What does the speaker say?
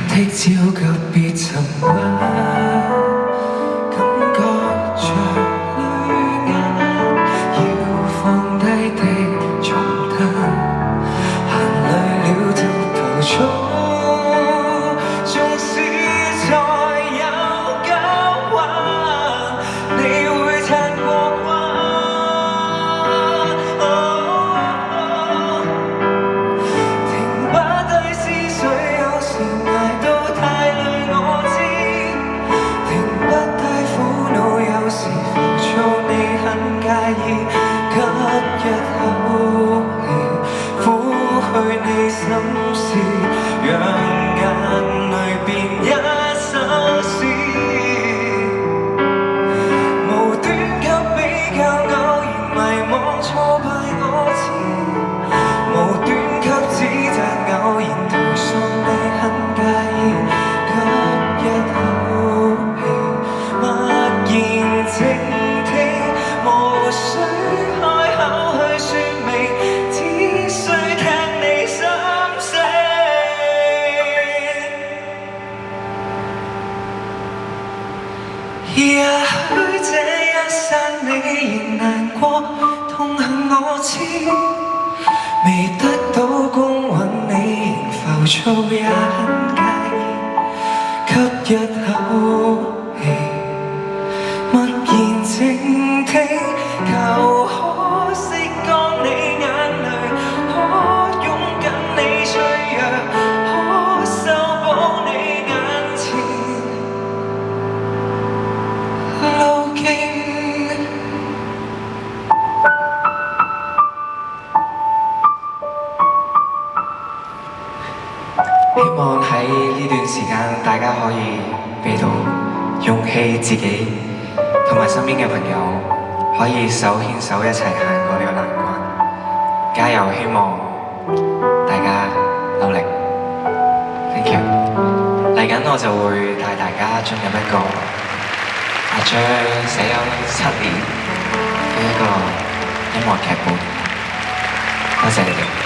的焦急別沉默，感覺着淚眼，要放低的重擔，眼淚了都浮出，縱使再有交換，你會撐過關。停不低思緒，有時捱到太累，我知。停不低苦惱，有時浮躁，你很介意。吸一口氣，撫去你心事，讓眼淚變一首詩。無端給比較，偶然迷惘挫敗我知。無端給指責，偶然投訴你很介意。吸一口氣，默然靜聽，無需開口去說明，只需聽你心聲。也許這一剎你仍難過，痛恨我知。未得到公允，你仍浮躁，也很介意。吸一口氣，默然靜聽，求可釋乾你眼淚，可擁緊你脆弱，可修補你眼前路徑。希望喺呢段時間，大家可以俾到勇氣自己，同埋身邊嘅朋友，可以手牽手一齊行過呢個難關。加油！希望大家努力。Thank you。嚟緊我就會帶大家進入一個阿張寫咗7年嘅一個音樂劇本。多謝你哋。